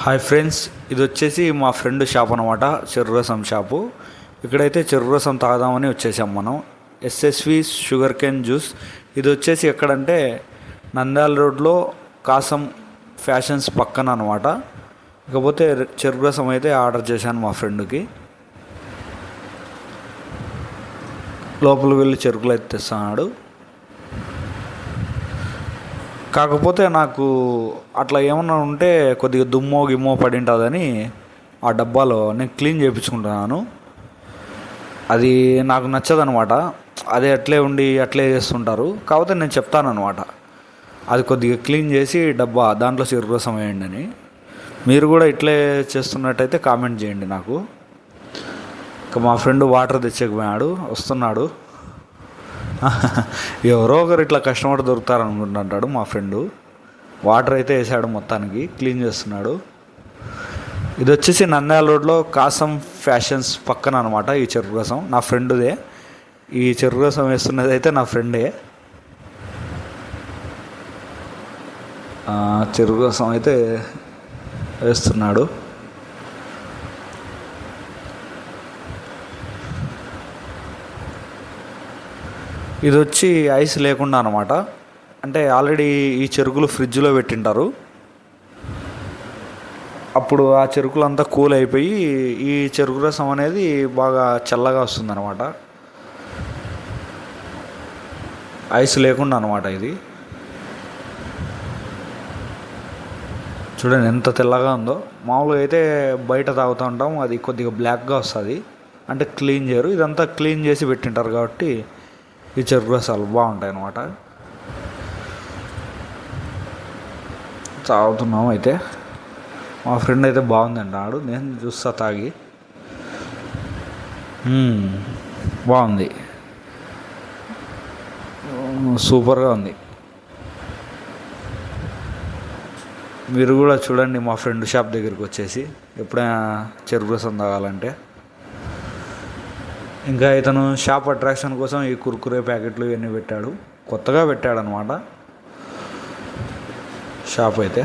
Hi friends, ఇది వచ్చేసి మా ఫ్రెండ్ షాప్ అనమాట. చెరుకు రసం షాపు. ఇక్కడైతే చెరుకు రసం తాగుదామని వచ్చేసాం మనం. SSV sugar cane juice. ఇది వచ్చేసి ఎక్కడంటే నంద్యాల రోడ్లో కాసం ఫ్యాషన్స్ పక్కన అనమాట. ఇకపోతే చెరుకు రసం అయితే ఆర్డర్ చేశాను మా ఫ్రెండ్కి. లోపల వెళ్ళి చెరుకులు అయితే తెస్తున్నాడు. కాకపోతే నాకు అట్లా ఏమన్నా ఉంటే కొద్దిగా దుమ్మో గిమ్మో పడి ఉంటుందని ఆ డబ్బాలో నేను క్లీన్ చేయించుకుంటున్నాను. అది నాకు నచ్చదనమాట. అదే అట్లే ఉండి అట్లే చేస్తుంటారు. కాకపోతే నేను చెప్తానమాట, అది కొద్దిగా క్లీన్ చేసి డబ్బా దాంట్లో చెరుకు రసం వేయండి అని. మీరు కూడా ఇట్లే చేస్తున్నట్టయితే కామెంట్ చేయండి నాకు. ఇంకా మా ఫ్రెండ్ వాటర్ తెచ్చేకపోయాడు, వస్తున్నాడు. ఎవరో ఒకరు ఇట్లా కస్టమర్ దొరుకుతారనుకుంటుంటాడు మా ఫ్రెండు. వాటర్ అయితే వేసాడు, మొత్తానికి క్లీన్ చేస్తున్నాడు. ఇది వచ్చేసి నంద్యాల రోడ్లో కాసం ఫ్యాషన్స్ పక్కన అనమాట. ఈ చెరుకు రసం నా ఫ్రెండ్దే. ఈ చెరుకు రసం వేస్తున్నది అయితే నా ఫ్రెండే. చెరుకు రసం అయితే వేస్తున్నాడు. ఇది వచ్చి ఐస్ లేకుండా అనమాట. అంటే ఆల్రెడీ ఈ చెరుకులు ఫ్రిడ్జ్లో పెట్టింటారు. అప్పుడు ఆ చెరుకులు అంతా కూల్ అయిపోయి ఈ చెరుకు రసం అనేది బాగా చల్లగా వస్తుందన్నమాట. ఐస్ లేకుండా అనమాట ఇది. చూడండి ఎంత తెల్లగా ఉందో. మామూలుగా అయితే బయట తాగుతూ ఉంటాం, అది కొద్దిగా బ్లాక్గా వస్తుంది. అంటే క్లీన్ చేయరు, ఇదంతా క్లీన్ చేసి పెట్టింటారు కాబట్టి ఈ చెరుకు రసాలు బాగుంటాయి అన్నమాట. తాగుతున్నాం అయితే. మా ఫ్రెండ్ అయితే బాగుంది అంటాడు. నేను చూస్తా తాగి. బాగుంది, సూపర్గా ఉంది. మీరు కూడా చూడండి మా ఫ్రెండ్ షాప్ దగ్గరికి వచ్చేసి ఎప్పుడైనా చెరుకు రసం తాగాలంటే. ఇంకా ఇతను షాప్ అట్రాక్షన్ కోసం ఈ కుర్కురే ప్యాకెట్లు ఇవన్నీ పెట్టాడు. కొత్తగా పెట్టాడు అనమాట షాప్ అయితే.